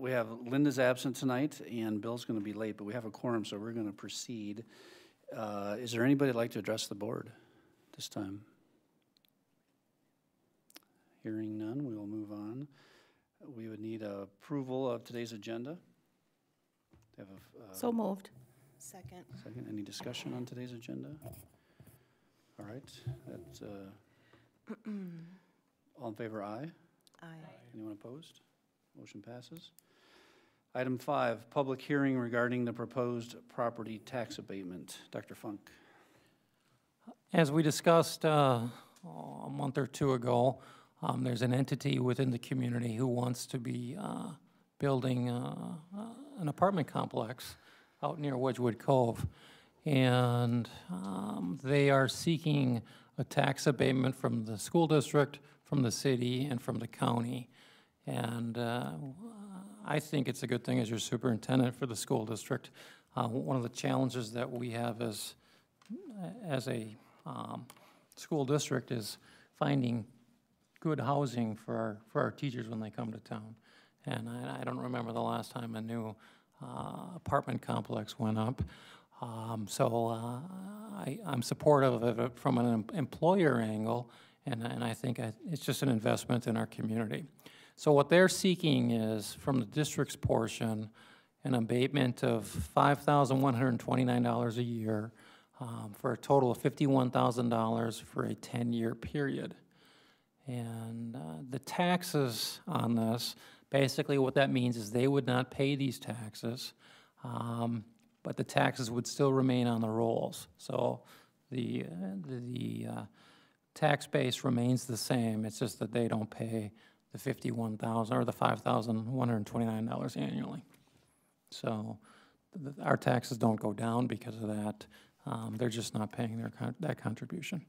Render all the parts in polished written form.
we have Linda's absent tonight, and Bill's going to be late, but we have a quorum, so we're going to proceed. Is there anybody that'd like to address the board this time? Hearing none, we will move on. We would need approval of today's agenda. So moved. Second. Second, any discussion on today's agenda? All right, that's, all in favor, aye? Aye. Anyone opposed? Motion passes. Item 5, public hearing regarding the proposed property tax abatement. Dr. Funk. As we discussed a month or two ago, there's an entity within the community who wants to be building an apartment complex out near Wedgewood Cove. And they are seeking a tax abatement from the school district, from the city, and from the county. And I think it's a good thing as your superintendent for the school district. One of the challenges that we have as a school district is finding good housing for our teachers when they come to town. And I don't remember the last time a new apartment complex went up. So I'm supportive of it from an employer angle, and I think it's just an investment in our community. So what they're seeking is, from the district's portion, an abatement of $5,129 a year for a total of $51,000 for a 10-year period. And the taxes on this, basically what that means is they would not pay these taxes, but the taxes would still remain on the rolls. So the tax base remains the same. It's just that they don't pay the $51,000 or the $5,129 annually. So our taxes don't go down because of that. They're just not paying that contribution.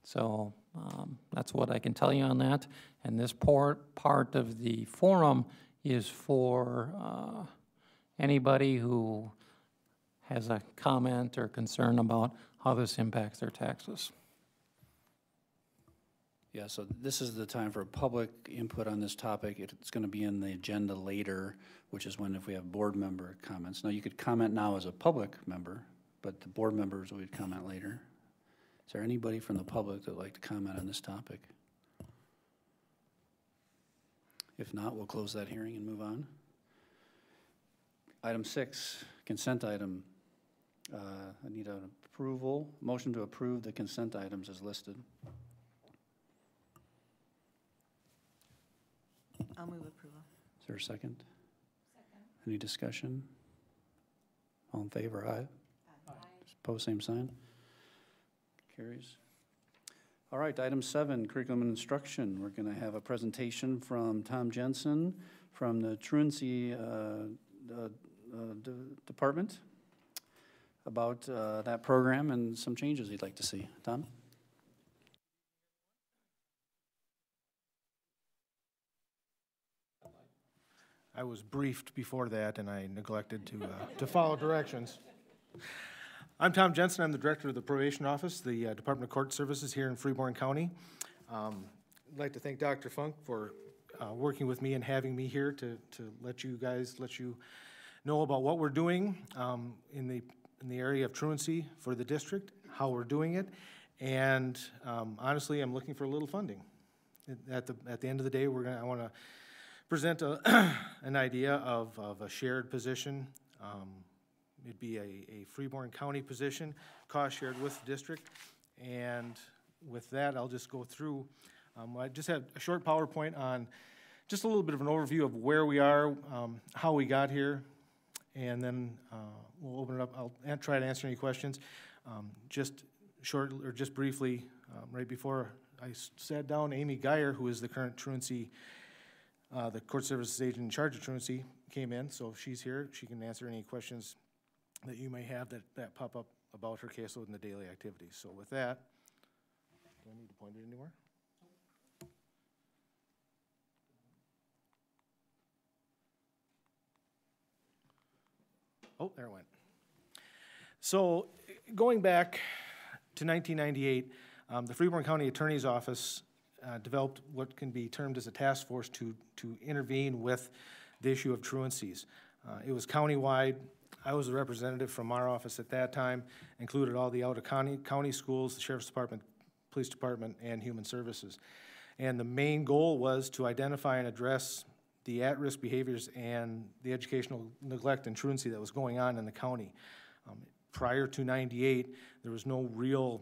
So that's what I can tell you on that. And this part of the forum is for anybody who has a comment or concern about how this impacts their taxes. Yeah, so this is the time for public input on this topic. It's going to be in the agenda later, which is when if we have board member comments. Now, you could comment now as a public member, but the board members would comment later. Is there anybody from the public that would like to comment on this topic? If not, we'll close that hearing and move on. Item 6, consent item. I need an approval, motion to approve the consent items as listed. I'll move approval. Is there a second? Second. Any discussion? All in favor, aye? Aye. Opposed, same sign. Carries. All right, item 7, curriculum and instruction. We're going to have a presentation from Tom Jensen from the truancy department about that program and some changes he'd like to see. Tom? I was briefed before that, and I neglected to follow directions. I'm Tom Jensen. I'm the director of the probation office, the Department of Court Services here in Freeborn County. I'd like to thank Dr. Funk for working with me and having me here to let you know about what we're doing in the area of truancy for the district, how we're doing it, and honestly, I'm looking for a little funding. At the end of the day, I want to present an idea of a shared position. It'd be a Freeborn County position, cost shared with the district. And with that, I'll just go through. I just had a short PowerPoint on just a little bit of an overview of where we are, how we got here, and then we'll open it up. I'll try to answer any questions. Just briefly, right before I sat down, Amy Geyer, who is the current truancy the court services agent in charge of truancy, came in, so if she's here, she can answer any questions that you may have that pop up about her caseload and the daily activities. So with that, do I need to point it anywhere? Oh, there it went. So going back to 1998, the Freeborn County Attorney's Office developed what can be termed as a task force to intervene with the issue of truancies. It was countywide. I was a representative from our office at that time, included all the out-of-county schools, the Sheriff's Department, Police Department, and Human Services. And the main goal was to identify and address the at-risk behaviors and the educational neglect and truancy that was going on in the county. Prior to '98, there was no real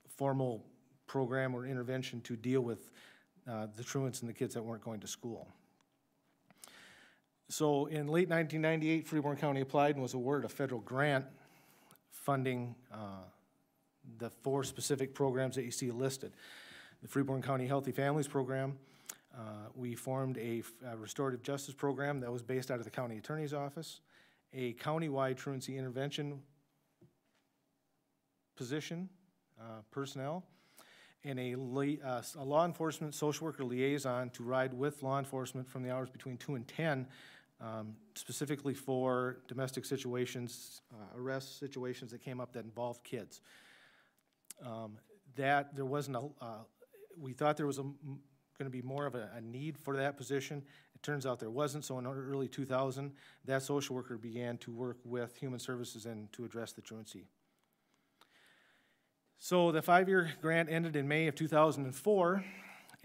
formal program or intervention to deal with the truants and the kids that weren't going to school. So in late 1998, Freeborn County applied and was awarded a federal grant funding the 4 specific programs that you see listed. The Freeborn County Healthy Families Program. We formed a restorative justice program that was based out of the county attorney's office, a countywide truancy intervention position, personnel, and a law enforcement social worker liaison to ride with law enforcement from the hours between 2 and 10, specifically for domestic situations, arrest situations that came up that involved kids. That there wasn't we thought there was going to be more of a need for that position. It turns out there wasn't, so in early 2000, that social worker began to work with Human Services and to address the truancy. So the 5-year grant ended in May of 2004,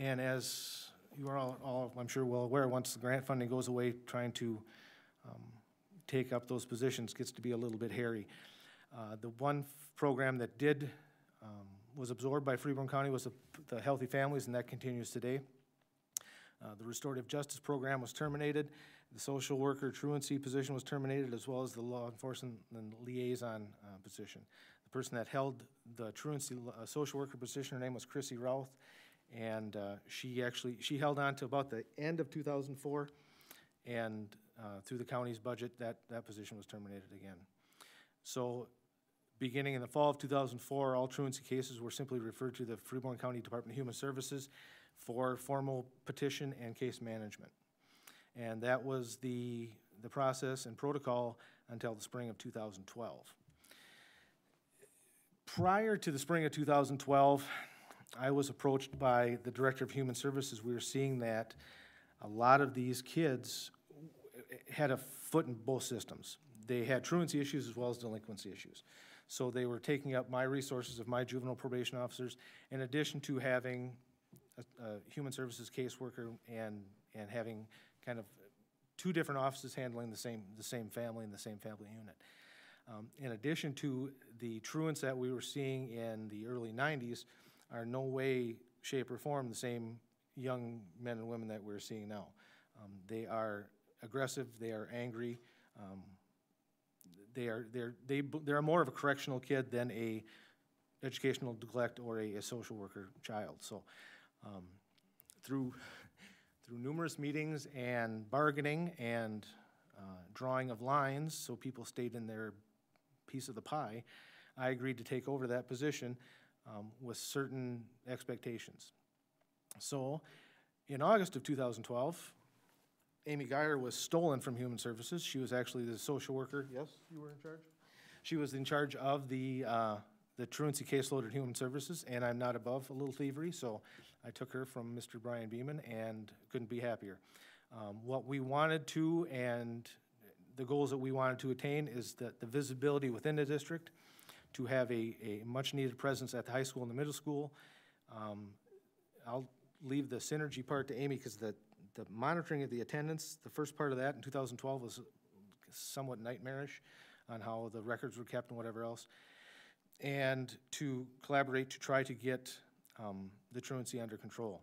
and as you are all I'm sure, well aware, once the grant funding goes away, trying to take up those positions gets to be a little bit hairy. The one program that did was absorbed by Freeborn County was the Healthy Families, and that continues today. The Restorative Justice Program was terminated. The social worker truancy position was terminated, as well as the law enforcement and liaison position. The person that held the truancy social worker position, her name was Chrissy Routh, and she held on to about the end of 2004, and through the county's budget, that position was terminated again. So beginning in the fall of 2004, all truancy cases were simply referred to the Freeborn County Department of Human Services for formal petition and case management. And that was the process and protocol until the spring of 2012. Prior to the spring of 2012, I was approached by the Director of Human Services. We were seeing that a lot of these kids had a foot in both systems. They had truancy issues as well as delinquency issues. So they were taking up my resources of my juvenile probation officers, in addition to having a human services caseworker and having kind of 2 different offices handling the same family and the same family unit. In addition to the truants that we were seeing in the early 90s are no way, shape, or form the same young men and women that we're seeing now. They are aggressive, they are angry, they're more of a correctional kid than a educational neglect or a social worker child. So through numerous meetings and bargaining and drawing of lines so people stayed in their piece of the pie, I agreed to take over that position with certain expectations. So in August of 2012, Amy Geyer was stolen from Human Services. She was actually the social worker. Yes, you were in charge? She was in charge of the truancy caseload at Human Services, and I'm not above a little thievery, so I took her from Mr. Brian Beeman and couldn't be happier. What we wanted to, and the goals that we wanted to attain, is that the visibility within the district, to have a much-needed presence at the high school and the middle school. I'll leave the synergy part to Amy, because the monitoring of the attendance, the first part of that in 2012 was somewhat nightmarish on how the records were kept and whatever else, and to collaborate to try to get the truancy under control.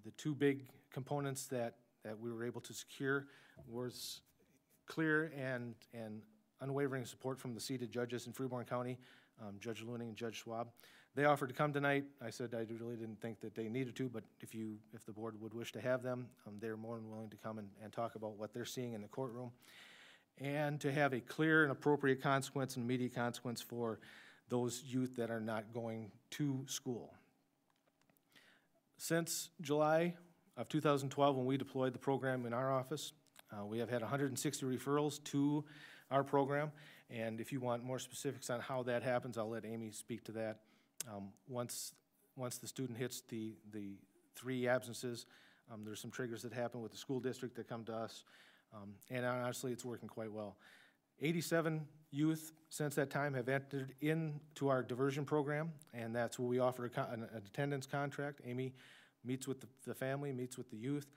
The 2 big components that we were able to secure was clear and unwavering support from the seated judges in Freeborn County, Judge Looning and Judge Schwab. They offered to come tonight. I said I really didn't think that they needed to, but if the board would wish to have them, they're more than willing to come and talk about what they're seeing in the courtroom, and to have a clear and appropriate consequence and immediate consequence for those youth that are not going to school. Since July of 2012, when we deployed the program in our office, we have had 160 referrals to our program, and if you want more specifics on how that happens, I'll let Amy speak to that. Once the student hits the 3 absences, there's some triggers that happen with the school district that come to us. And honestly, it's working quite well. 87 youth since that time have entered into our diversion program, and that's where we offer an attendance contract. Amy meets with the family, meets with the youth,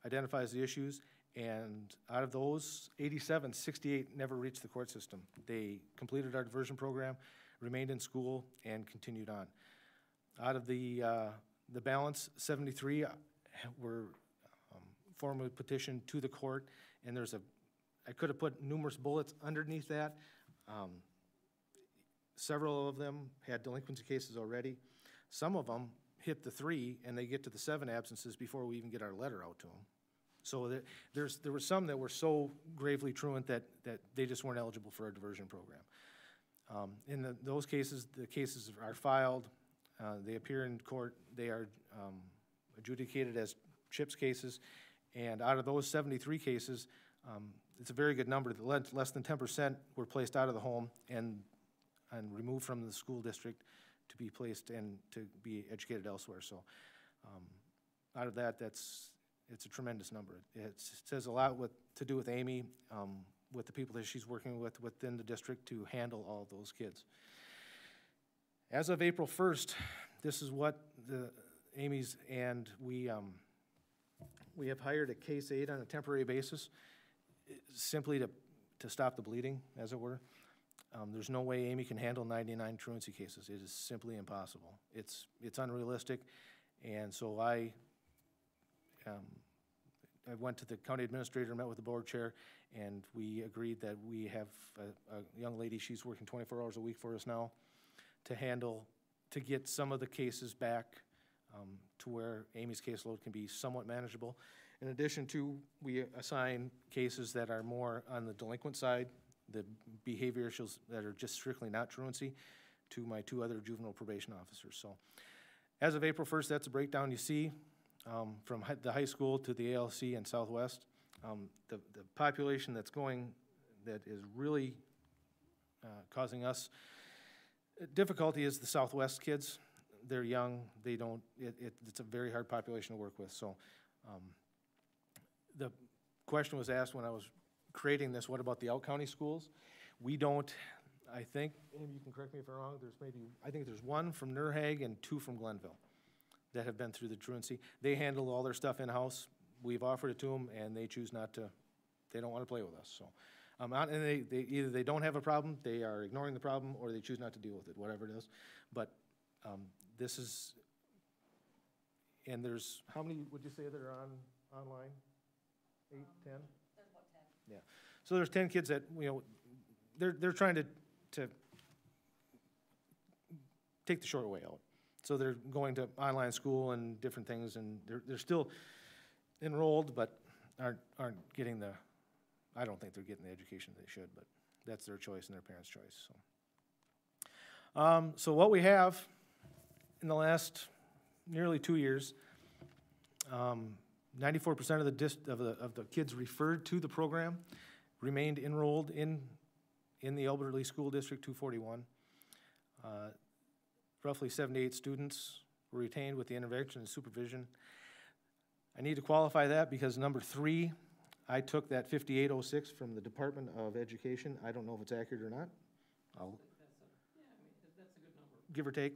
identifies the issues, and out of those 87, 68 never reached the court system. They completed our diversion program, remained in school, and continued on. Out of the balance, 73 were formally petitioned to the court, and I could have put numerous bullets underneath that. Several of them had delinquency cases already. Some of them hit the 3, and they get to the 7 absences before we even get our letter out to them. So there were some that were so gravely truant that they just weren't eligible for our diversion program. In those cases, the cases are filed, they appear in court, they are adjudicated as CHIPS cases, and out of those 73 cases, it's a very good number. Less than 10% were placed out of the home and removed from the school district to be placed and to be educated elsewhere. So out of that, it's a tremendous number. It says a lot to do with Amy, with the people that she's working with within the district to handle all of those kids. As of April 1st, this is what Amy's, and we have hired a case aide on a temporary basis, simply to stop the bleeding, as it were. There's no way Amy can handle 99 truancy cases. It is simply impossible. It's unrealistic, and so I went to the county administrator, met with the board chair, and we agreed that we have a young lady, she's working 24 hours a week for us now, to get some of the cases back to where Amy's caseload can be somewhat manageable. In addition to, we assign cases that are more on the delinquent side, the behavior issues that are just strictly not truancy, to my 2 other juvenile probation officers. So as of April 1st, that's a breakdown you see from the high school to the ALC and Southwest. The population that is really causing us difficulty is the Southwest kids. They're young, it's a very hard population to work with. So the question was asked when I was creating this, what about the out-county schools? We don't, I think, and you can correct me if I'm wrong, I think there's 1 from Nurhague and 2 from Glenville that have been through the truancy. They handle all their stuff in-house. We've offered it to them, and they choose not to, they don't want to play with us. So, and they either they don't have a problem, they are ignoring the problem, or they choose not to deal with it, whatever it is. But this is, and there's, how many would you say that are online? 8, 10? There's about 10. Yeah. So there's 10 kids that, they're trying to take the short way out. So they're going to online school and different things, and they're still enrolled, but aren't getting I don't think they're getting the education they should, but that's their choice and their parents' choice. So what we have in the last nearly 2 years, 94% of the kids referred to the program remained enrolled in the Elberly School District 241. Roughly 78 students were retained with the intervention and supervision. I need to qualify that because number 3, I took that 5806 from the Department of Education. I don't know if it's accurate or not. That's a good number. Give or take.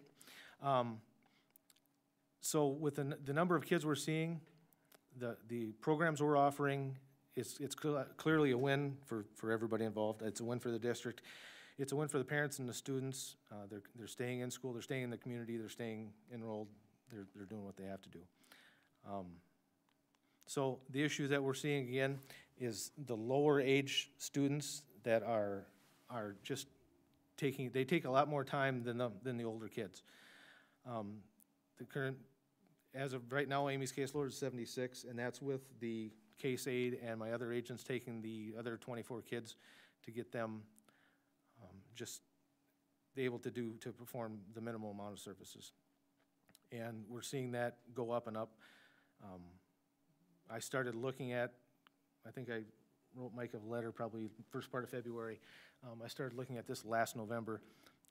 So with the number of kids we're seeing, the programs we're offering, it's clearly a win for everybody involved. It's a win for the district. It's a win for the parents and the students. They're staying in school, they're staying in the community, they're staying enrolled, they're doing what they have to do. So the issue that we're seeing again is the lower age students that are just they take a lot more time than the older kids. The current, as of right now, Amy's caseload is 76, and that's with the case aide and my other agents taking the other 24 kids to get them just able to perform the minimal amount of services. And we're seeing that go up and up. I started looking at, I think I wrote Mike a letter probably first part of February. I started looking at this last November,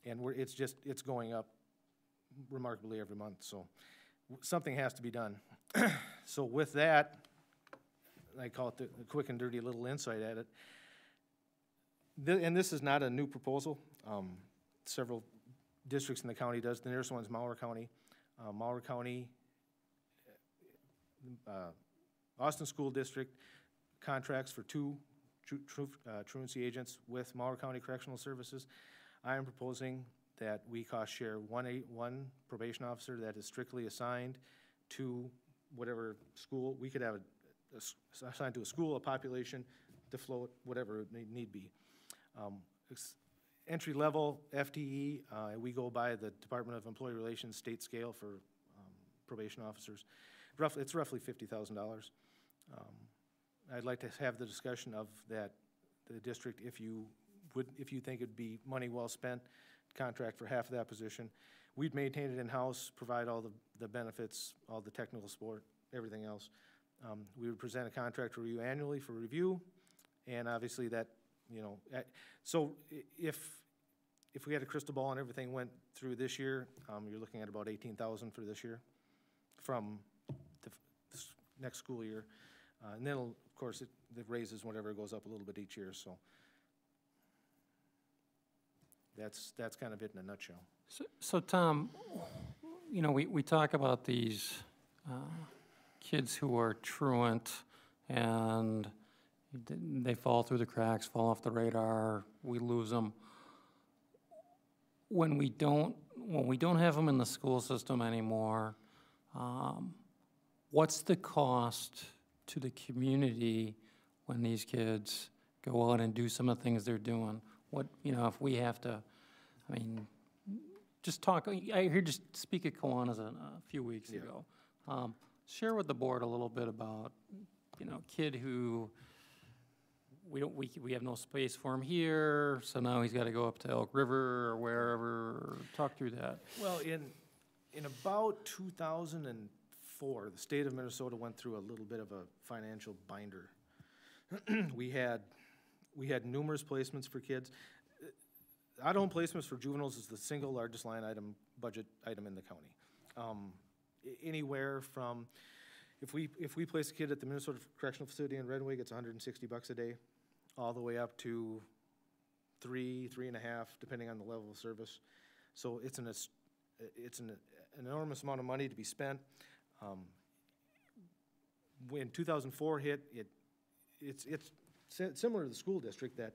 and it's going up remarkably every month. So something has to be done. So with that, I call it the quick and dirty little insight at it. And this is not a new proposal. Several districts in the county does. The nearest one is Malheur County. Malheur County, Austin School District contracts for two truancy agents with Malheur County Correctional Services. I am proposing that we cost share one probation officer that is strictly assigned to whatever school. We could have assigned to a school, a population, to float, whatever it may need be. Entry-level FTE, we go by the Department of Employee Relations state scale for probation officers. It's roughly $50,000. I'd like to have the discussion of that, the district, if you think it'd be money well spent, contract for half of that position. We'd maintain it in-house, provide all the benefits, all the technical support, everything else. We would present a contract review annually for review, and obviously that, so if we had a crystal ball and everything went through this year, you're looking at about $18,000 for this year from this next school year. And then, of course, it raises whatever it goes up a little bit each year, so that's kind of it in a nutshell. So Tom, we talk about these kids who are truant and they fall through the cracks, fall off the radar, we lose them. When we don't have them in the school system anymore, what's the cost to the community when these kids go out and do some of the things they're doing? What, if we have to, just talk, I heard you speak at Kiwanis a few weeks ago. Share with the board a little bit about, kid who, we have no space for him here, so now he's got to go up to Elk River or wherever. Talk through that. Well, in about 2004, the state of Minnesota went through a little bit of a financial binder. We had numerous placements for kids. Out-of-home placements for juveniles is the single largest line item, budget item in the county. Anywhere from, if we place a kid at the Minnesota Correctional Facility in Redwig, it's $160 a day, all the way up to $3.5, depending on the level of service. So it's an enormous amount of money to be spent. When 2004 hit, it's similar to the school district that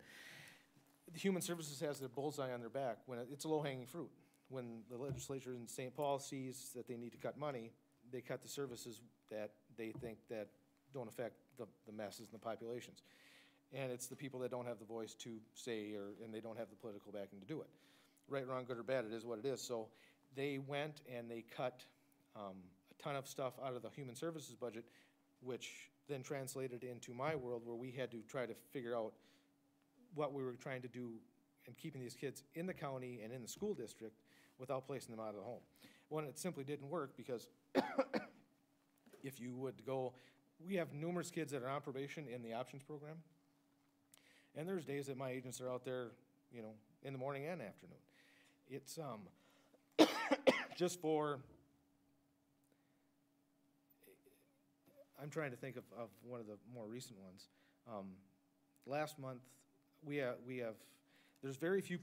the Human Services has their bullseye on their back when it's a low-hanging fruit. When the legislature in St. Paul sees that they need to cut money, they cut the services that they think that don't affect the masses and the populations. And it's the people that don't have the voice to say, and they don't have the political backing to do it. Right, wrong, good or bad, it is what it is. So they went and they cut a ton of stuff out of the Human Services budget, which then translated into my world where we had to try to figure out what we were trying to do in keeping these kids in the county and in the school district without placing them out of the home. One, it simply didn't work because if you would go, we have numerous kids that are on probation in the options program, and there's days that my agents are out there, in the morning and afternoon. It's just for, I'm trying to think of one of the more recent ones. Last month, we have, there's very few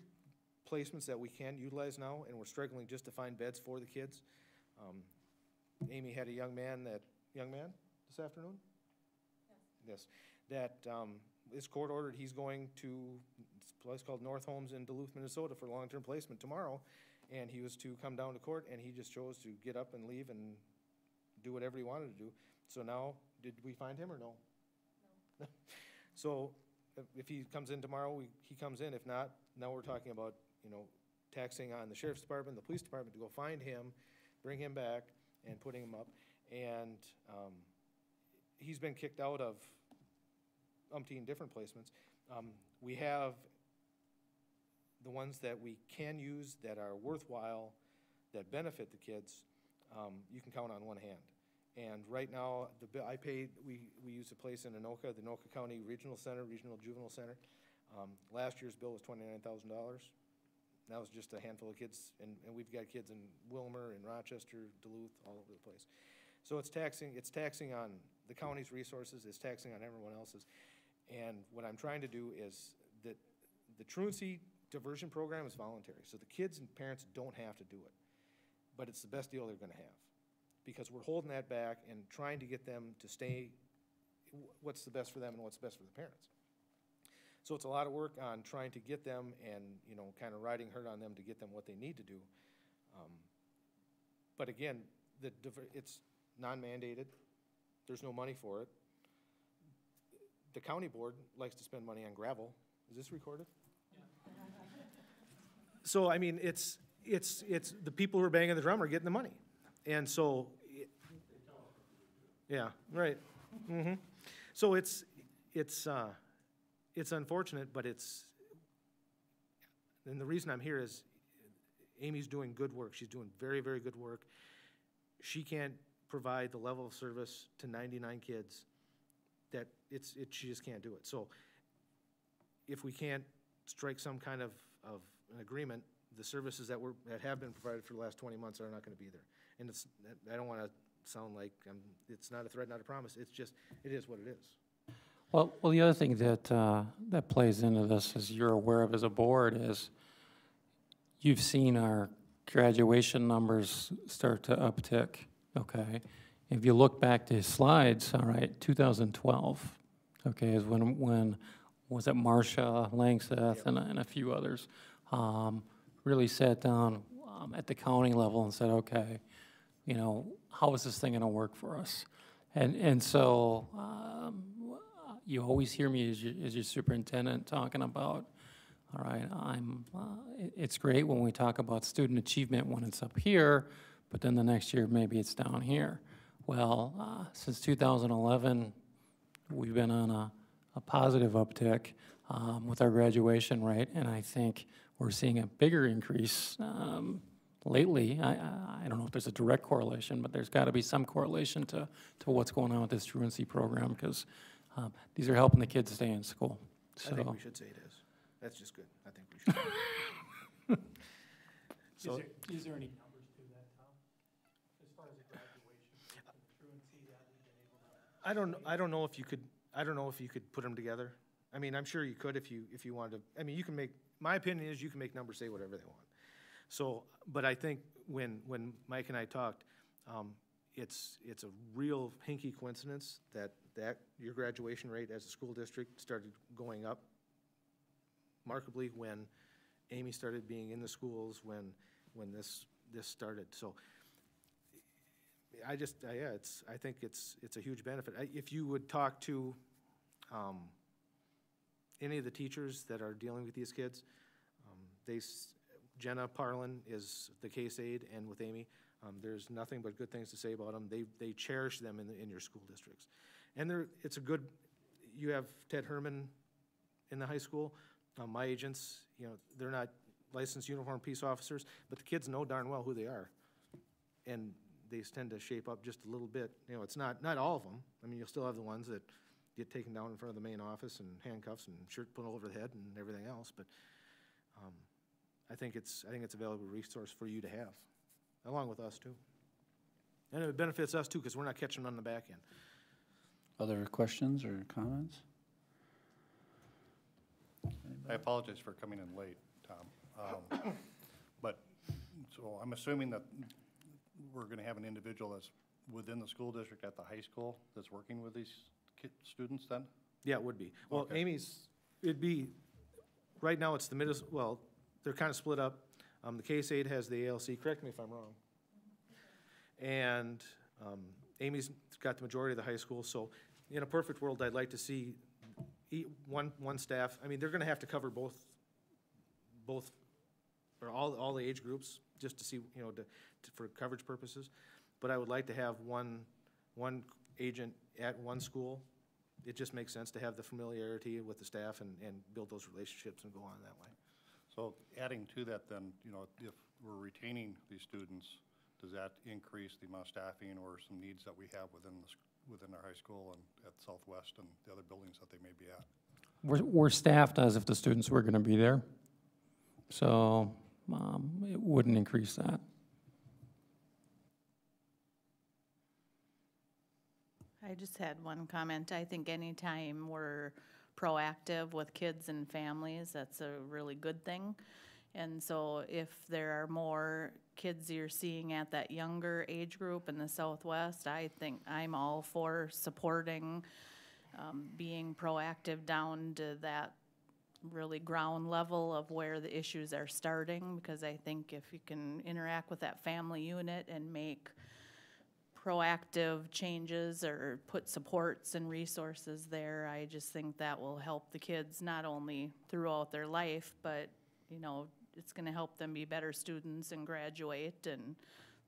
placements that we can utilize now, and we're struggling just to find beds for the kids. Amy had a young man this afternoon? Yes. That is court ordered. He's going to this place called North Homes in Duluth, Minnesota for long-term placement tomorrow, and he was to come down to court, and he just chose to get up and leave and do whatever he wanted to do. So now, did we find him or no? No. So if he comes in tomorrow, he comes in. If not, now we're talking about, taxing on the sheriff's department, the police department to go find him, bring him back, and putting him up. And he's been kicked out of umpteen different placements. We have the ones that we can use that are worthwhile, that benefit the kids, you can count on one hand. And right now, we use a place in Anoka, the Anoka County Regional Center, Regional Juvenile Center. Last year's bill was $29,000. That was just a handful of kids, and we've got kids in Wilmer, in Rochester, Duluth, all over the place. So it's taxing on the county's resources, it's taxing on everyone else's. And what I'm trying to do is that the truancy diversion program is voluntary, so the kids and parents don't have to do it. But it's the best deal they're gonna have, because we're holding that back and trying to get them to stay, what's the best for them and what's best for the parents. So it's a lot of work on trying to get them and, you know, kind of riding herd on them to get them what they need to do. But again, it's non-mandated, there's no money for it. The county board likes to spend money on gravel. Is this recorded? So, I mean, it's the people who are banging the drum are getting the money. And so, yeah, right. Mm-hmm. So it's unfortunate, but and the reason I'm here is Amy's doing good work. She's doing very, very good work. She can't provide the level of service to 99 kids that she just can't do it. So if we can't strike some kind of an agreement, the services that have been provided for the last 20 months are not going to be there. And I don't want to sound like it's not a threat, not a promise. It's just, it is what it is. Well, the other thing that that plays into this, as you're aware of as a board, is you've seen our graduation numbers start to uptick, okay? If you look back to his slides, all right, 2012, okay, is when was it Marcia Langseth and a few others really sat down at the county level and said, okay, you know, how is this thing going to work for us? And so you always hear me as your superintendent talking about, all right, it's great when we talk about student achievement when it's up here, but then the next year maybe it's down here. Well, since 2011, we've been on a positive uptick with our graduation rate, and I think we're seeing a bigger increase lately. I don't know if there's a direct correlation, but there's got to be some correlation to what's going on with this truancy program, because these are helping the kids stay in school. So, I think we should say it is. That's just good. I think we should. So, is there any numbers to that, Tom? As far as the graduation and the truancy that we've been able to? I don't know if you could put them together. I mean, I'm sure you could if you wanted to. I mean, you can make, my opinion is you can make numbers say whatever they want. So, but I think when Mike and I talked, it's a real hinky coincidence that your graduation rate as a school district started going up markedly when Amy started being in the schools, when this started. So I think it's a huge benefit. If you would talk to any of the teachers that are dealing with these kids, Jenna Parlin is the case aide, and with Amy, there's nothing but good things to say about them. They cherish them in your school districts. And it's a good, you have Ted Herman in the high school. My agents, you know, they're not licensed uniformed peace officers, but the kids know darn well who they are. And they tend to shape up just a little bit. You know, it's not all of them. I mean, you'll still have the ones that get taken down in front of the main office and handcuffs and shirt put over the head and everything else. But I think it's a valuable resource for you to have, along with us too. And it benefits us too, because we're not catching them on the back end. Other questions or comments? I apologize for coming in late, Tom. But, so I'm assuming that we're going to have an individual that's within the school district at the high school that's working with these students then? Yeah, it would be. Well, Okay. it'd be, right now it's the middle, well, they're kind of split up. The case aide has the ALC, correct me if I'm wrong. And Amy's got the majority of the high school, so in a perfect world, I'd like to see one staff. I mean, they're gonna have to cover both, or all the age groups, just to see, you know, for coverage purposes. But I would like to have one agent at one school. It just makes sense to have the familiarity with the staff and build those relationships and go on that way. So adding to that then, you know, if we're retaining these students, does that increase the amount of staffing or some needs that we have within our high school and at Southwest and the other buildings that they may be at? We're staffed as if the students were going to be there, so it wouldn't increase that. I just had one comment. I think anytime we're proactive with kids and families, that's a really good thing. And so if there are more kids you're seeing at that younger age group in the Southwest, I think I'm all for supporting, being proactive down to that really ground level of where the issues are starting, because I think if you can interact with that family unit and make proactive changes or put supports and resources there, I just think that will help the kids not only throughout their life, but, you know, it's gonna help them be better students and graduate and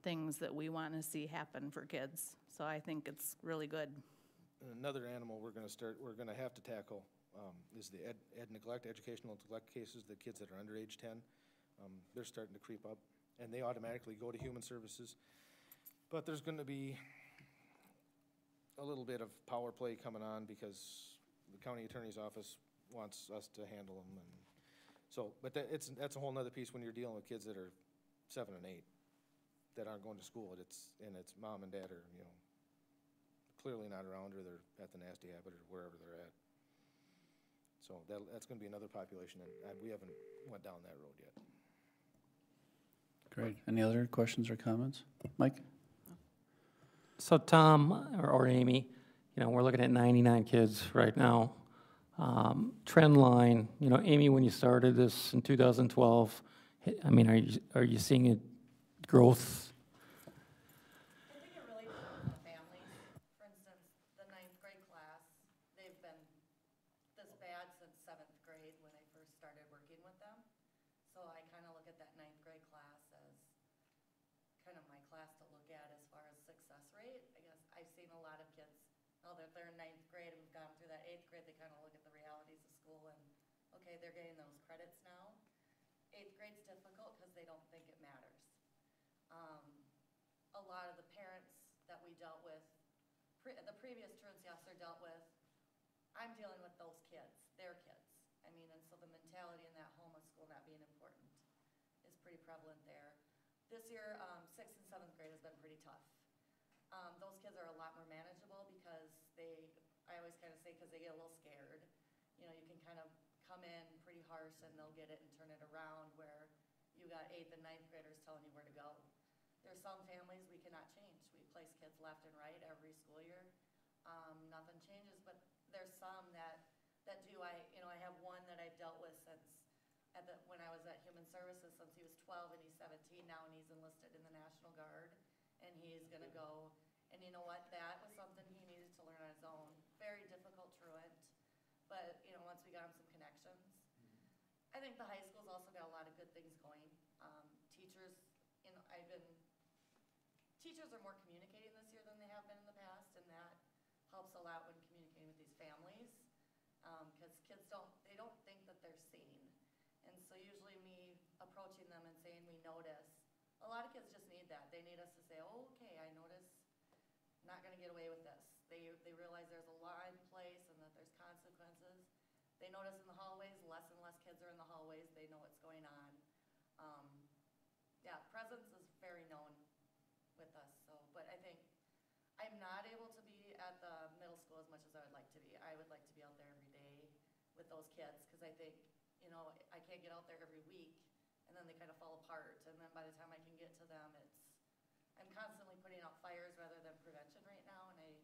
things that we wanna see happen for kids. So I think it's really good. Another animal we're gonna have to tackle is the educational neglect cases, the kids that are under age 10. They're starting to creep up, and they automatically go to human services. But there's gonna be a little bit of power play coming on because the county attorney's office wants us to handle them, and so, but that's a whole nother piece when you're dealing with kids that are 7 and 8 that aren't going to school. It's mom and dad are, you know, clearly not around, or they're at the nasty habit or wherever they're at. So that's gonna be another population, and we haven't went down that road yet. Great. Any other questions or comments? Mike? So Tom or Amy, you know, we're looking at 99 kids right now. Trend line, you know, Amy, when you started this in 2012, I mean, are you seeing a growth? I think it really depends on the families. For instance, the 9th grade class, they've been this bad since 7th grade when I first started working with them. So I kind of look at that 9th grade class as kind of my class to look at as far as success rate. I guess I've seen a lot of kids, now that they're in 9th grade and we've gone through that 8th grade, they kind of look at the realities of school and, okay, they're getting those credits now. 8th grade's difficult because they don't think it matters. A lot of the parents that we dealt with, the previous truant officer dealt with, I'm dealing with those kids, their kids. I mean, and so the mentality in that home of school not being important is pretty prevalent there. This year, 6th and 7th grade has been pretty tough. Those kids are a lot more manageable because I always kind of say, because they get a little scared. You know, you can kind of come in pretty harsh and they'll get it and turn it around, where you got 8th and 9th graders telling you where to go. There's some families we cannot change. We place kids left and right every school year. Nothing changes, but there's some that do. I have one that I've dealt with since when I was at Human Services since he was 12 and he's 17 now, and he's enlisted in the National Guard, and he's gonna go. And you know what? That was something he needed to learn on his own. Very difficult truant, but you know, once we got him some connections. I think the high school's also got a lot of good things going. Teachers, you know, teachers are more communicating this year than they have been in the past, and that helps a lot when communicating with these families, because kids don't think that they're seen. And so usually me approaching them and saying, we notice, a lot of kids just need that. They need us to say, oh, okay, I notice, I'm not gonna get away with this. They realize there's a law in place and that there's consequences. They notice in the hallways, less and less kids are in the hallways. They know what's going on. Yeah, presence is very known with us. So, but I think I'm not able to be at the middle school as much as I would like to be. I would like to be out there every day with those kids, because I think, you know, I can't get out there every week and then they kind of fall apart. And then by the time I can get to them, I'm constantly putting out fires rather than prevention right now. And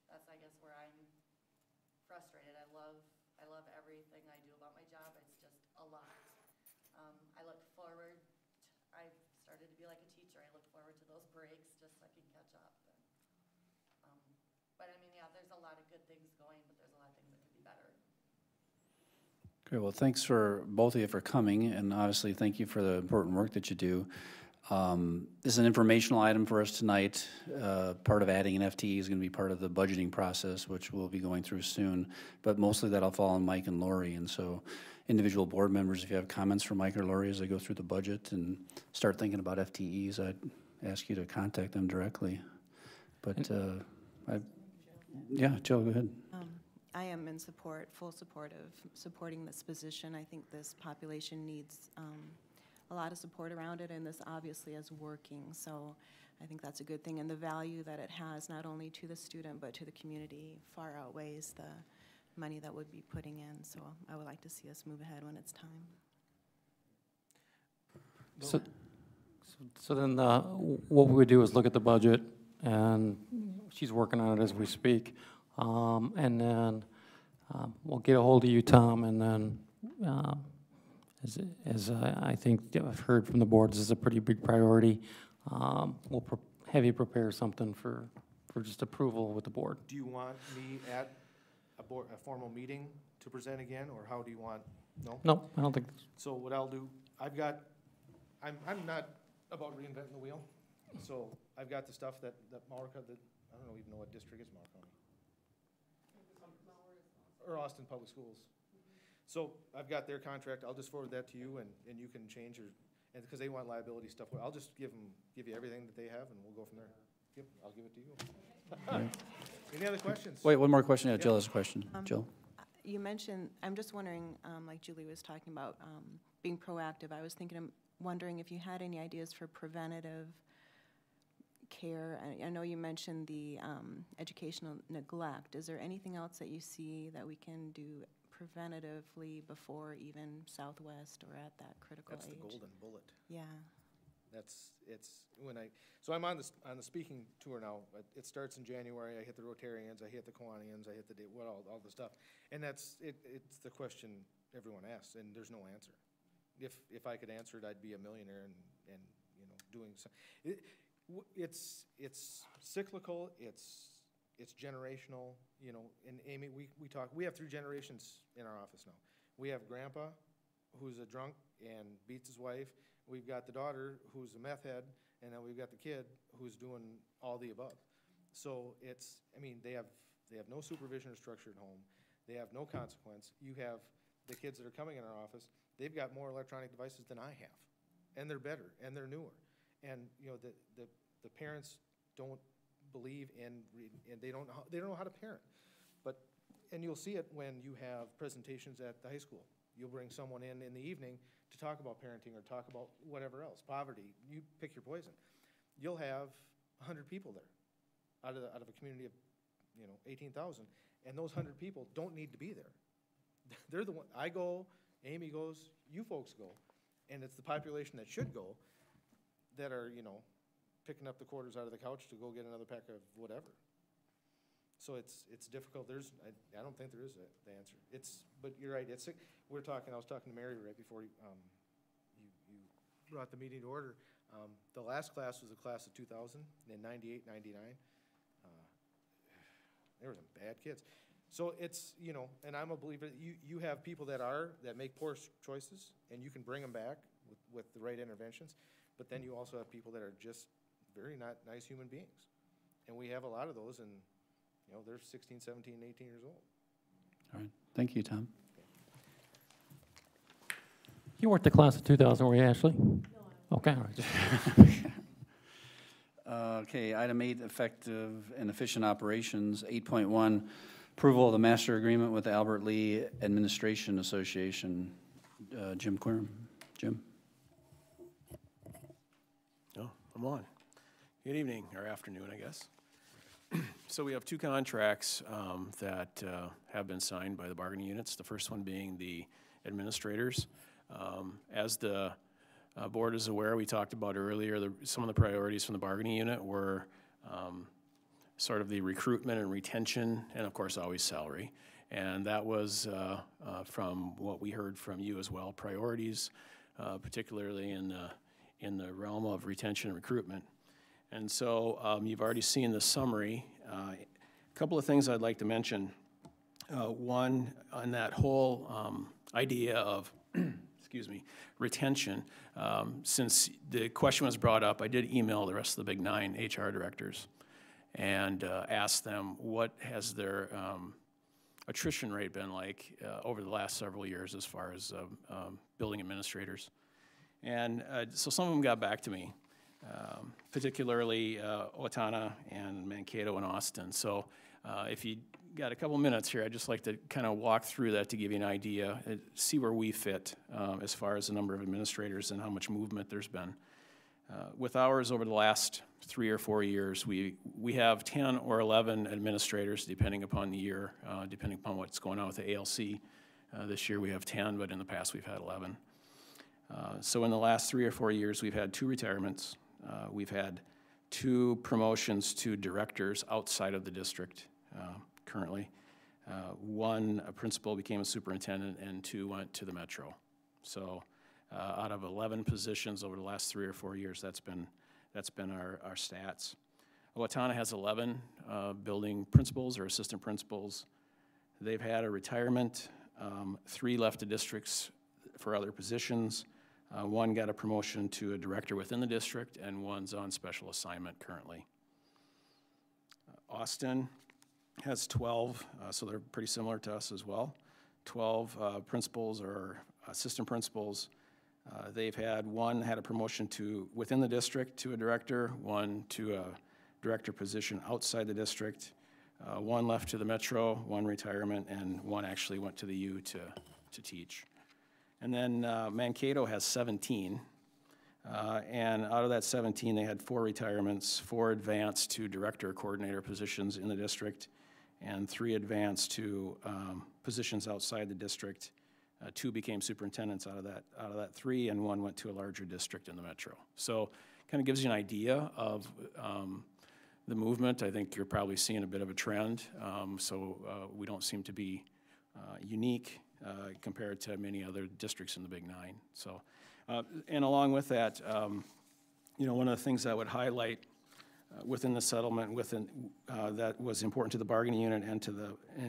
that's, I guess, where I'm frustrated. I love everything I do about my job. It's just a lot. I look forward. I've started to be like a teacher. I look forward to those breaks just so I can catch up. But I mean, yeah, there's a lot of good things going, but there's a lot of things that could be better. Great. Well, thanks for both of you for coming, and obviously thank you for the important work that you do. This is an informational item for us tonight. Part of adding an FTE is going to be part of the budgeting process, which we'll be going through soon. But mostly that'll fall on Mike and Lori. And so individual board members, if you have comments for Mike or Lori as they go through the budget and start thinking about FTEs, I'd ask you to contact them directly. But yeah, Jill, go ahead. I am in full support of supporting this position. I think this population needs a lot of support around it, and this obviously is working. So I think that's a good thing, and the value that it has, not only to the student, but to the community, far outweighs the money that would be putting in, so I would like to see us move ahead when it's time. So then, what we would do is look at the budget, and she's working on it as we speak. And then we'll get a hold of you, Tom, and then, as I think I've heard from the board, this is a pretty big priority. We'll have you prepare something for just approval with the board. Do you want me at a formal meeting to present again, or how do you want, no? No, I don't think, So what I'll do, I'm not about reinventing the wheel, so I've got the stuff that Maurica, I don't even know what district is Maurica County. Or Austin Public Schools. So I've got their contract, I'll just forward that to you, and you can change your, and because they want liability stuff, I'll just give you everything that they have, and we'll go from there. Yep, I'll give it to you. Any other questions? Wait, one more question. Yeah, Jill has a question. Jill? You mentioned, I'm just wondering, like Julie was talking about, being proactive. I was wondering if you had any ideas for preventative care. I know you mentioned the educational neglect. Is there anything else that you see that we can do preventatively before even Southwest or at that critical age? That's the golden bullet. Yeah. So I'm on the speaking tour now. It starts in January. I hit the Rotarians, I hit the Kiwanians, I hit all the stuff. And it's the question everyone asks, and there's no answer. If I could answer it, I'd be a millionaire and doing something. It's cyclical, it's generational, and Amy, we talk, we have 3 generations in our office now. We have grandpa, who's a drunk and beats his wife. We've got the daughter, who's a meth head, and then we've got the kid who's doing all the above. So they have no supervision or structure at home. They have no consequence. You have the kids that are coming in our office, they've got more electronic devices than I have, and they're better, and they're newer. And the parents don't believe and they don't know how to parent. And you'll see it when you have presentations at the high school. You'll bring someone in the evening to talk about parenting or talk about whatever else, poverty. You pick your poison. You'll have 100 people there out of a community of 18,000, and those 100 people don't need to be there. They're the one. I go, Amy goes, you folks go, and it's the population that should go that are picking up the quarters out of the couch to go get another pack of whatever. So it's difficult. I don't think there is the answer. But you're right. I was talking to Mary right before you brought the meeting to order. The last class was a class of 2000, in 98, 99. There were some bad kids. So it's, and I'm a believer that you have people that make poor choices, and you can bring them back with the right interventions. But then you also have people that are just very not nice human beings. And we have a lot of those, and they're 16, 17, 18 years old. All right. Thank you, Tom. you weren't the class of 2000, were you, Ashley? No. Okay, all right. Okay, item 8, effective and efficient operations. 8.1, approval of the master agreement with the Albert Lee Administration Association. Jim Quirm. Jim? Oh, I'm on. Good evening, or afternoon, I guess. So we have 2 contracts that have been signed by the bargaining units, the first one being the administrators. As the board is aware, we talked about earlier, some of the priorities from the bargaining unit were sort of the recruitment and retention, and of course always salary. And that was from what we heard from you as well, priorities, particularly in the realm of retention and recruitment. And so you've already seen the summary. A couple of things I'd like to mention. One, on that whole idea of excuse me, retention, since the question was brought up, I did email the rest of the big 9 HR directors and asked them what has their attrition rate been like over the last several years as far as building administrators. And so some of them got back to me. Particularly Owatonna and Mankato and Austin. So if you got a couple minutes here, I'd just like to kind of walk through that to give you an idea, see where we fit as far as the number of administrators and how much movement there's been. With ours over the last 3 or 4 years, we have 10 or 11 administrators, depending upon the year, depending upon what's going on with the ALC. This year we have 10, but in the past we've had 11. So in the last 3 or 4 years, we've had 2 retirements. We've had 2 promotions to directors outside of the district currently. 1 a principal became a superintendent, and 2 went to the Metro. So out of 11 positions over the last 3 or 4 years, that's been our stats. Owatonna has 11 building principals or assistant principals. They've had a retirement. 3 left the districts for other positions. 1 got a promotion to a director within the district, and 1's on special assignment currently. Austin has 12, so they're pretty similar to us as well. 12 principals or assistant principals. They've had 1 had a promotion to within the district to a director, 1 to a director position outside the district, 1 left to the Metro, 1 retirement, and 1 actually went to the U to teach. And then Mankato has 17, and out of that 17, they had 4 retirements, 4 advanced to director or coordinator positions in the district, and 3 advanced to positions outside the district. 2 became superintendents out of that 3, and 1 went to a larger district in the Metro. So kind of gives you an idea of the movement. I think you're probably seeing a bit of a trend. We don't seem to be unique compared to many other districts in the Big 9. So, and along with that, one of the things I would highlight within the settlement, that was important to the bargaining unit and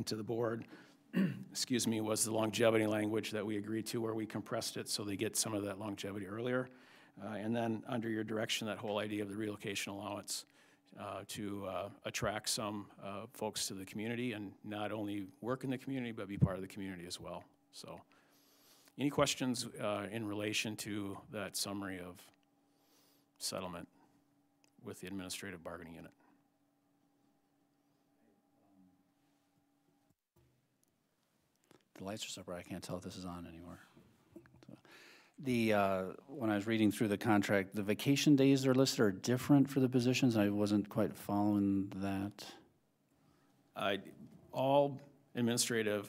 to the board, excuse me, was the longevity language that we agreed to, where we compressed it so they get some of that longevity earlier. And then under your direction, that whole idea of the relocation allowance to attract some folks to the community and not only work in the community, but be part of the community as well. So any questions in relation to that summary of settlement with the administrative bargaining unit? The lights are so bright, I can't tell if this is on anymore. When I was reading through the contract, the vacation days that are listed are different for the positions. I wasn't quite following that. All administrative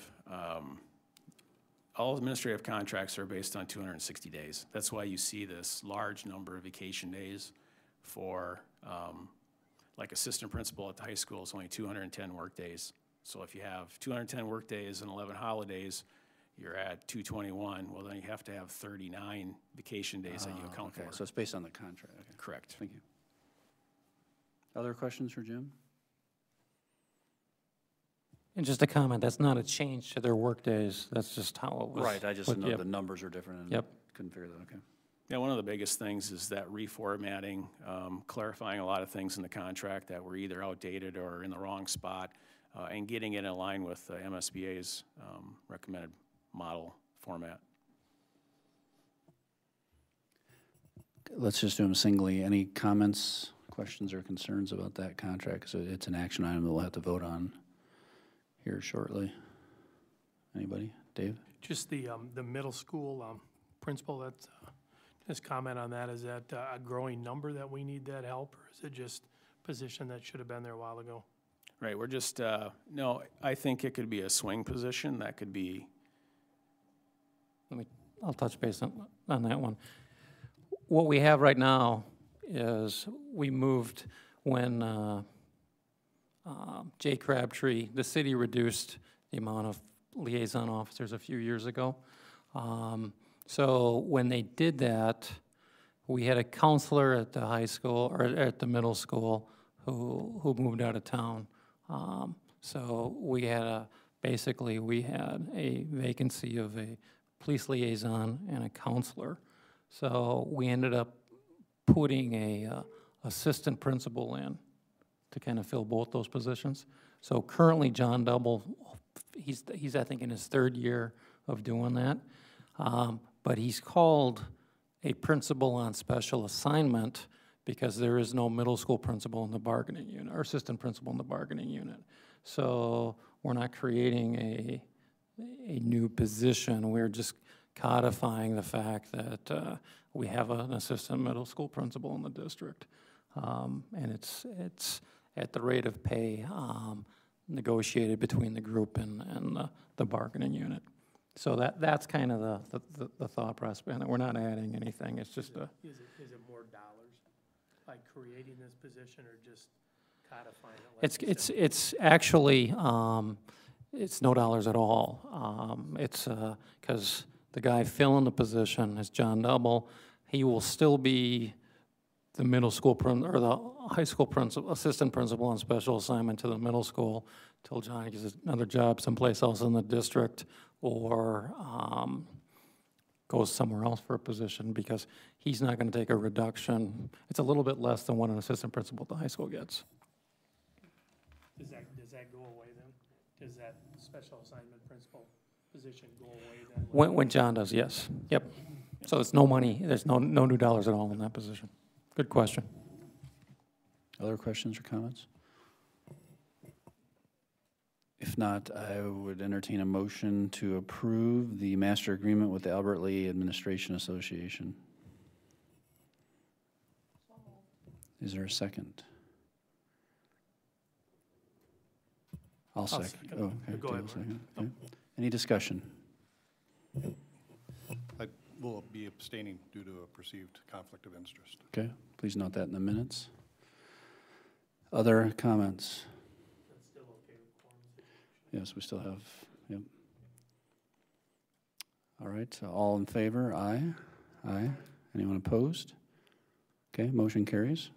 contracts are based on 260 days. That's why you see this large number of vacation days for, like assistant principal at the high school is only 210 work days. So if you have 210 work days and 11 holidays, you're at 221. Well, then you have to have 39 vacation days that you account for. So it's based on the contract. Okay. Correct. Thank you. Other questions for Jim? And just a comment, that's not a change to their work days. That's just how it was. Right, I just put, know yep. the numbers are different and Yep. couldn't figure that, okay. Yeah, one of the biggest things is that reformatting, clarifying a lot of things in the contract that were either outdated or in the wrong spot, and getting it in line with MSBA's recommended model format. Let's just do them singly. Any comments, questions, or concerns about that contract? So it's an action item that we'll have to vote on here shortly. Anybody? Dave? Just the middle school principal, that's, just comment on that. Is that a growing number that we need that help, or is it just a position that should have been there a while ago? Right, we're just, no, I think it could be a swing position. That could be. I'll touch base on that one. What we have right now is we moved when Jay Crabtree, the city reduced the amount of liaison officers a few years ago. So when they did that, we had a counselor at the high school, or at the middle school, who moved out of town. So we had basically we had a vacancy of a police liaison and a counselor. So we ended up putting a assistant principal in to kind of fill both those positions. So currently John Double, he's I think in his 3rd year of doing that, but he's called a principal on special assignment because there is no middle school principal in the bargaining unit, or assistant principal in the bargaining unit. So we're not creating a new position. We're just codifying the fact that we have an assistant middle school principal in the district. And it's at the rate of pay negotiated between the group and the bargaining unit. So that's kind of the thought process behind it. We're not adding anything, it's just a. Is it more dollars, like creating this position, or just codifying it? Like you said? It's actually, it's no dollars at all. It's, because the guy filling the position is John Double. He will still be the middle school, or the high school principal, assistant principal on special assignment to the middle school till John gets another job someplace else in the district, or goes somewhere else for a position, because he's not gonna take a reduction. It's a little bit less than what an assistant principal at the high school gets. Does that go away then? Does that special assignment principal position go away then? When John does, yes. Yep. So it's no money, there's no new dollars at all in that position. Good question. Other questions or comments? If not, I would entertain a motion to approve the master agreement with the Albert Lee Administration Association. Is there a second? I'll second. second. Oh, okay. Go ahead, Dale second. Okay. Any discussion? I will be abstaining due to a perceived conflict of interest. Okay, please note that in the minutes. Other comments? That's still okay with quorum? Yes, we still have, yep. All right, so all in favor, aye? Aye. Anyone opposed? Okay, motion carries.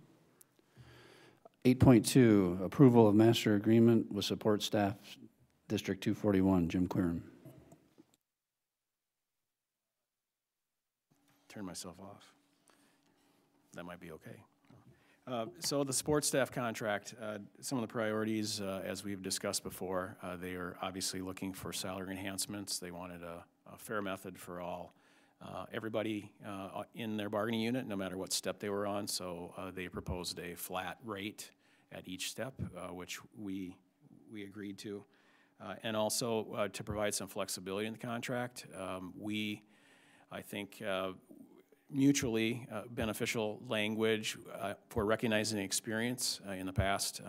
8.2, approval of master agreement with support staff, District 241, Jim Querum. Turn myself off. That might be okay. So the support staff contract, some of the priorities, as we've discussed before, they are obviously looking for salary enhancements. They wanted a fair method for all, everybody in their bargaining unit, no matter what step they were on. So they proposed a flat rate at each step, which we agreed to. And also to provide some flexibility in the contract. I think, mutually beneficial language for recognizing experience. In the past,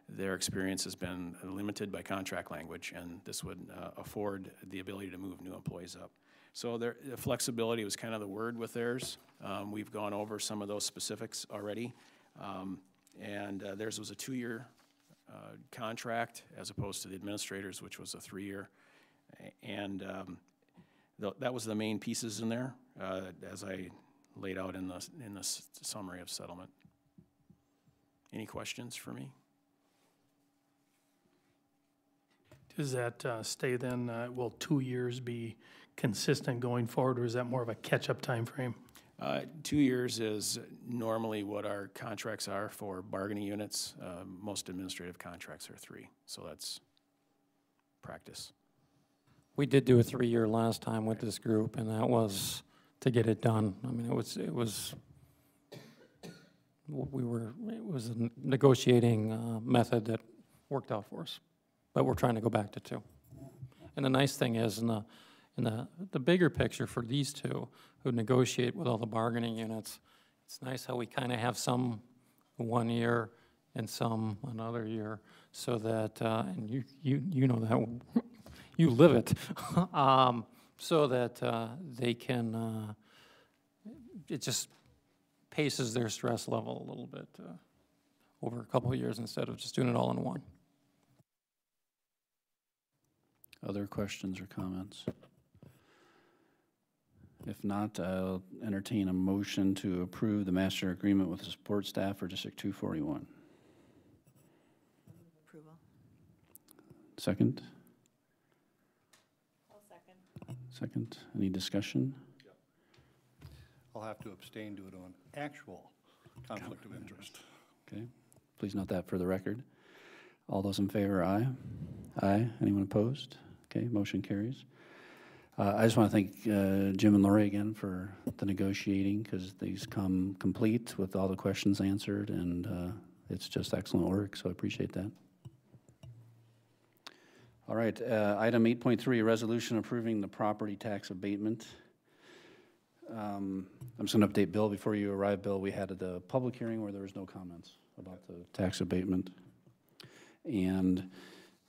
their experience has been limited by contract language, and this would afford the ability to move new employees up. So the flexibility was kind of the word with theirs. We've gone over some of those specifics already, and theirs was a 2-year contract as opposed to the administrators, which was a 3-year, and that was the main pieces in there, as I laid out in the summary of settlement. Any questions for me? Does that stay then, will 2 years be consistent going forward, or is that more of a catch-up time frame? 2 years is normally what our contracts are for bargaining units. Most administrative contracts are 3, so that's practice. We did do a 3-year last time with this group, and that was to get it done. I mean, it was a negotiating method that worked out for us, but we're trying to go back to 2. And the nice thing is, in the bigger picture for these two who negotiate with all the bargaining units, it's nice how we kind of have some 1 year and some another year, so that and you know that. You live it, so that they can, it just paces their stress level a little bit over a couple of years instead of just doing it all in one. Other questions or comments? If not, I'll entertain a motion to approve the master agreement with the support staff for District 241. Approval. Second? Second. Any discussion? I'll have to abstain due to an actual conflict of interest. Okay. Please note that for the record. All those in favor, aye. Aye. Anyone opposed? Okay, motion carries. I just want to thank Jim and Lori again for the negotiating, because these come complete with all the questions answered, and it's just excellent work, so I appreciate that. All right, item 8.3, resolution approving the property tax abatement. I'm just going to update Bill before you arrive. Bill, we had the public hearing where there was no comments about the tax abatement. And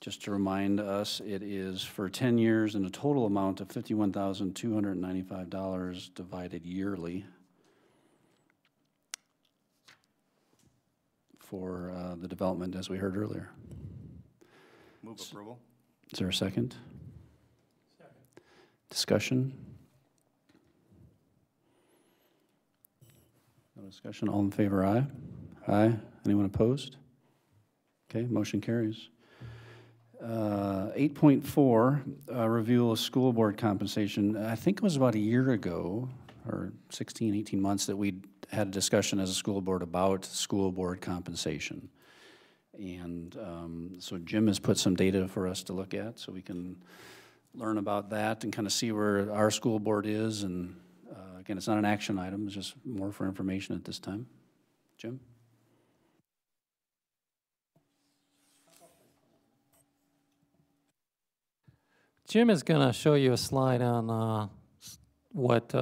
just to remind us, it is for 10 years and a total amount of $51,295 divided yearly for the development, as we heard earlier. Move approval. Is there a second? Second. Discussion? No discussion. All in favor, aye? Aye. Anyone opposed? Okay, motion carries. 8.4, review of school board compensation. I think it was about a year ago, or 16, 18 months, that we had a discussion as a school board about school board compensation. And so Jim has put some data for us to look at so we can learn about that and kind of see where our school board is. And again, it's not an action item, it's just more for information at this time. Jim? Jim is going to show you a slide on what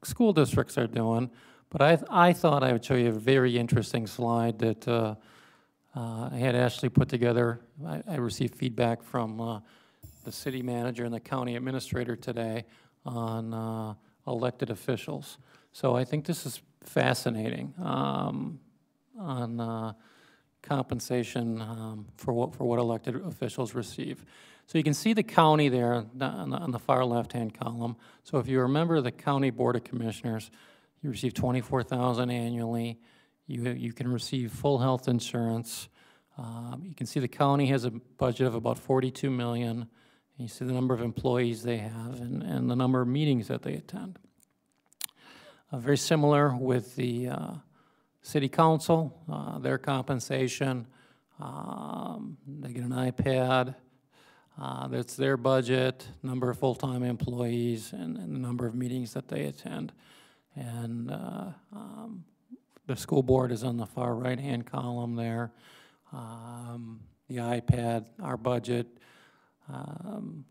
school districts are doing, but I thought I would show you a very interesting slide that I had Ashley put together. I received feedback from the city manager and the county administrator today on elected officials. So I think this is fascinating on compensation for what elected officials receive. So you can see the county there on the far left-hand column. So if you remember the county board of commissioners, you receive $24,000 annually. You can receive full health insurance. You can see the county has a budget of about $42 million. And you see the number of employees they have and the number of meetings that they attend. Very similar with the city council, their compensation. They get an iPad. That's their budget, number of full-time employees, and the number of meetings that they attend. And the school board is on the far right-hand column there. The iPad, our budget.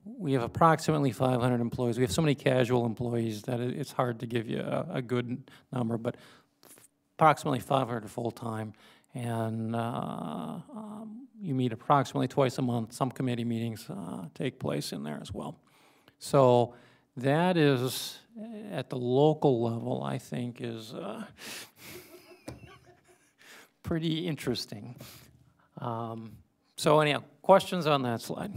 We have approximately 500 employees. We have so many casual employees that it's hard to give you a good number, but approximately 500 full-time. And you meet approximately twice a month. Some committee meetings take place in there as well. So that is, at the local level, I think is pretty interesting. So anyhow, questions on that slide?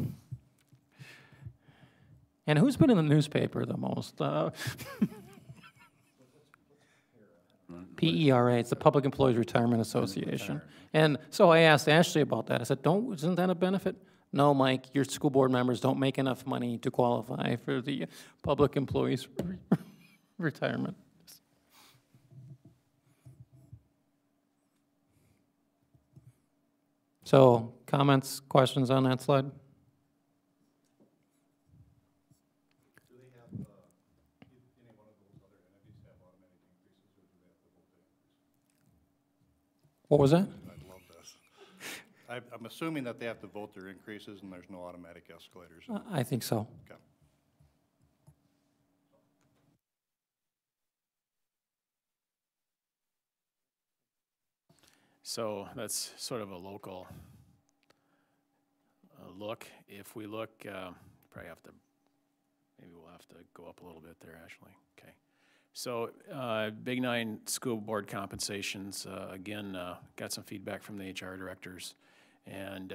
And who's been in the newspaper the most? PERA, it's the Public Employees Retirement Association. And so I asked Ashley about that. I said, isn't that a benefit? No, Mike, your school board members don't make enough money to qualify for the Public Employees Retirement. So comments, questions on that slide? What was that? I love this. I'm assuming that they have to vote their increases and there's no automatic escalators. I think so. Okay. So that's sort of a local look. If we look, probably have to, maybe we'll have to go up a little bit there, Ashley. Okay. So Big Nine school board compensations, again, got some feedback from the HR directors. And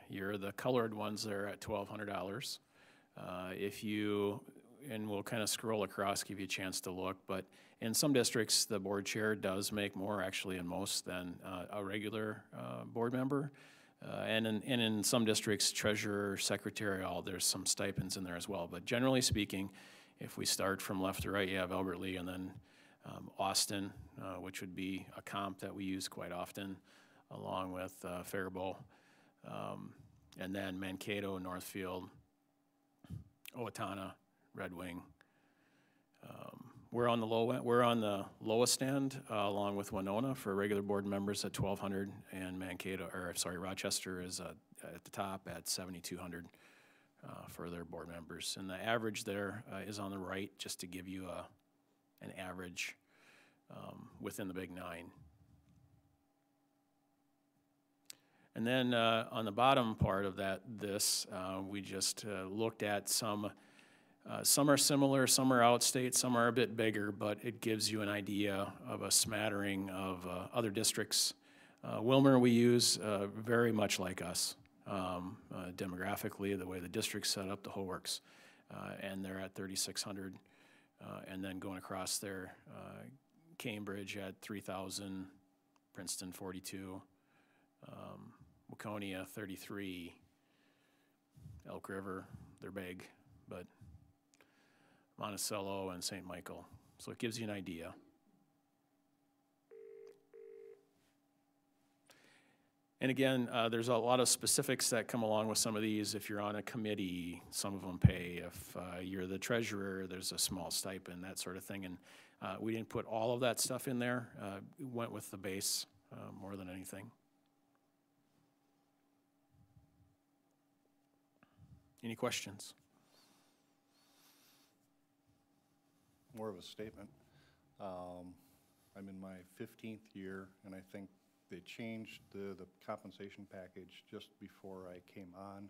you're the colored ones there at $1,200. If you, and we'll kind of scroll across, give you a chance to look, but in some districts, the board chair does make more, actually in most, than a regular board member. And in some districts, treasurer, secretary, there's some stipends in there as well. But generally speaking, if we start from left to right, you have Albert Lee and then Austin, which would be a comp that we use quite often, along with Faribault, and then Mankato, Northfield, Owatonna, Red Wing. We're on the low end. We're on the lowest end, along with Winona for regular board members at $1,200, and Rochester is at the top at $7,200 for their board members. And the average there is on the right, just to give you an average within the Big Nine. And then on the bottom part of we just looked at some are similar, some are outstate, some are a bit bigger, but it gives you an idea of a smattering of other districts. Wilmer we use very much like us, demographically, the way the district's set up, the whole works. And they're at 3,600. And then going across there, Cambridge at 3,000, Princeton 42, Waconia 33, Elk River, they're big, but Monticello and St. Michael. So it gives you an idea. And again, there's a lot of specifics that come along with some of these. If you're on a committee, some of them pay. If you're the treasurer, there's a small stipend, that sort of thing. And we didn't put all of that stuff in there. We went with the base more than anything. Any questions? More of a statement. I'm in my 15th year, and I think they changed the compensation package just before I came on.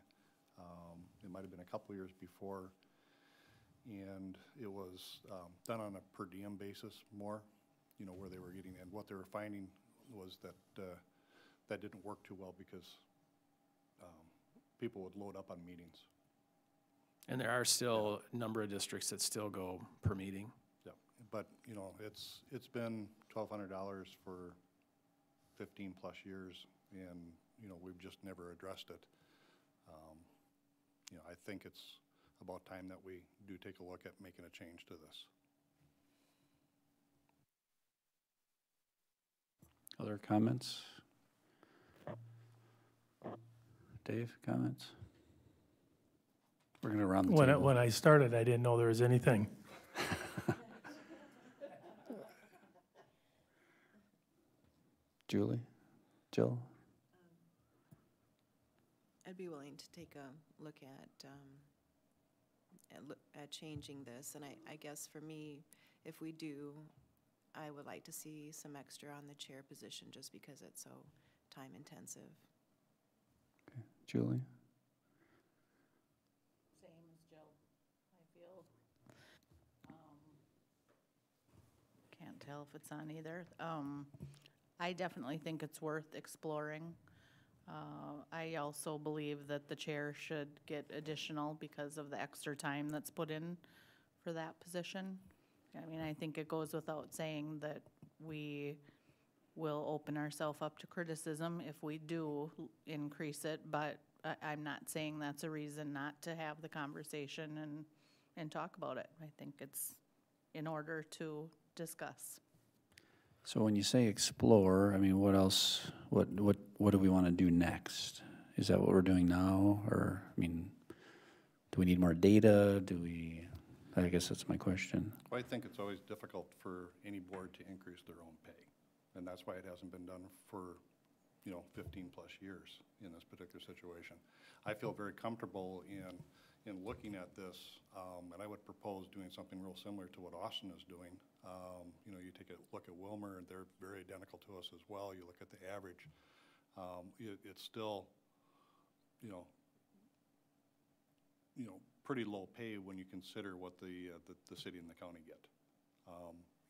It might have been a couple years before, and it was done on a per diem basis more, you know, where they were getting, and what they were finding was that that didn't work too well because people would load up on meetings. And there are still a number of districts that still go per meeting. Yeah, but you know, it's been $1,200 for 15 plus years, and you know, we've just never addressed it. You know, I think it's about time that we do take a look at making a change to this. Other comments? Dave, comments? We're going to round the table. When I started, I didn't know there was anything. Julie? Jill? I'd be willing to take a look at changing this, and I guess for me, if we do, I would like to see some extra on the chair position just because it's so time intensive. Okay. Julie? Same as Jill, I feel. Can't tell if it's on either. I definitely think it's worth exploring. I also believe that the chair should get additional because of the extra time that's put in for that position. I mean, I think it goes without saying that we will open ourselves up to criticism if we do increase it, but I'm not saying that's a reason not to have the conversation and talk about it. I think it's in order to discuss. So when you say explore, I mean, what else, what do we want to do next? Is that what we're doing now? Or, I mean, do we need more data? I guess that's my question. Well, I think it's always difficult for any board to increase their own pay. And that's why it hasn't been done for, you know, 15 plus years in this particular situation. I feel very comfortable in looking at this, and I would propose doing something real similar to what Austin is doing. You know, you take a look at Wilmer, and they're very identical to us as well. You look at the average. It's still, you know, pretty low pay when you consider what the city and the county get.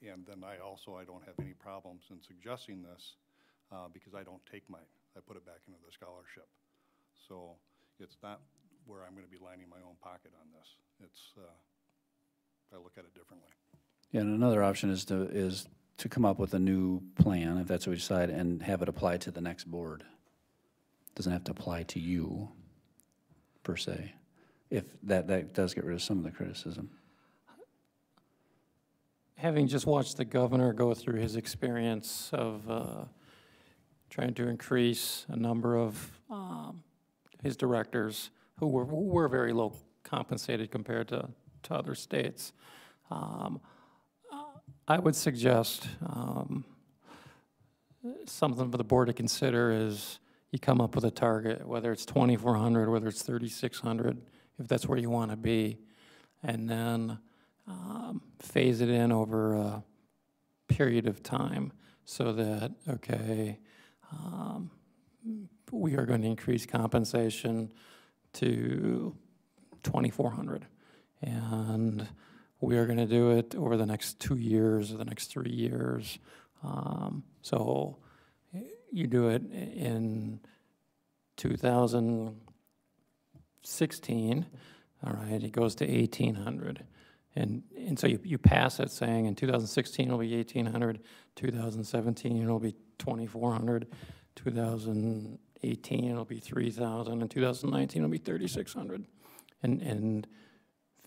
And then I don't have any problems in suggesting this because I don't take mine. I put it back into the scholarship. So it's not where I'm going to be lining my own pocket on this. It's, I look at it differently. Yeah, and another option is to come up with a new plan, if that's what we decide, and have it apply to the next board. Doesn't have to apply to you, per se. If that does get rid of some of the criticism. Having just watched the governor go through his experience of trying to increase a number of his directors who were very low compensated compared to other states, I would suggest something for the board to consider is you come up with a target, whether it's 2,400, whether it's 3,600, if that's where you want to be. And then phase it in over a period of time so that, okay, we are going to increase compensation to $2,400. And we are going to do it over the next 2 years or the next 3 years. So you do it in 2016, all right, it goes to 1,800. And so you pass it saying in 2016 it'll be 1,800, 2017 it'll be 2,400, 2018 it'll be 3,000, and 2019 it'll be 3,600. And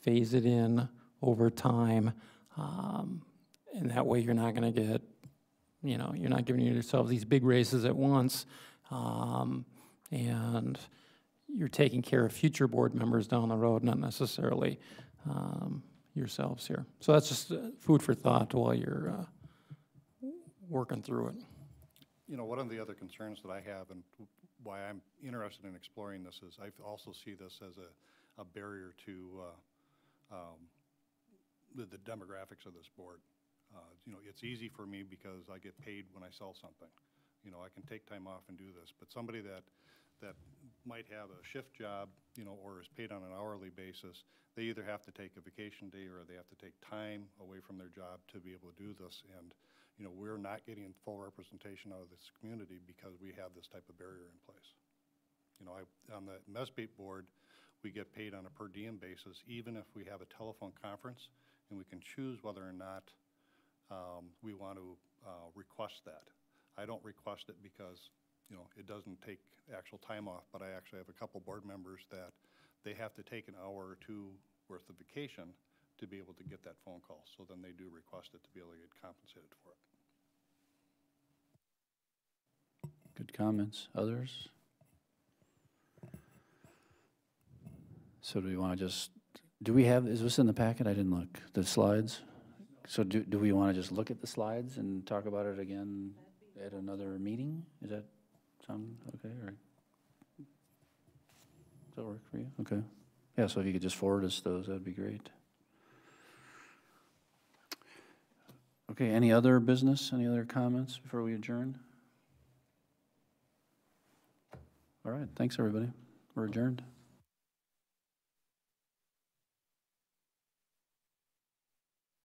phase it in over time, and that way you're not going to get, you know, you're not giving yourself these big raises at once, and you're taking care of future board members down the road, not necessarily yourselves here. So that's just food for thought while you're working through it. You know, one of the other concerns that I have and why I'm interested in exploring this is I also see this as a barrier to the demographics of this board. You know, it's easy for me because I get paid when I sell something. You know, I can take time off and do this, but somebody that might have a shift job, you know, or is paid on an hourly basis, they either have to take a vacation day or they have to take time away from their job to be able to do this. And, you know, we're not getting full representation out of this community because we have this type of barrier in place. You know, on the MESBAT board, we get paid on a per diem basis, even if we have a telephone conference, and we can choose whether or not we want to request that. I don't request it because, you know, it doesn't take actual time off, but I actually have a couple board members that they have to take an hour or two worth of vacation to be able to get that phone call. So then they do request it to be able to get compensated for it. Good comments. Others? So do we want to just, do we have, is this in the packet? I didn't look. The slides? So do we want to just look at the slides and talk about it again at another meeting? Is that sound okay? Or does that work for you? Okay. Yeah, so if you could just forward us those, that'd be great. Okay, any other business? Any other comments before we adjourn? All right, thanks everybody. We're adjourned.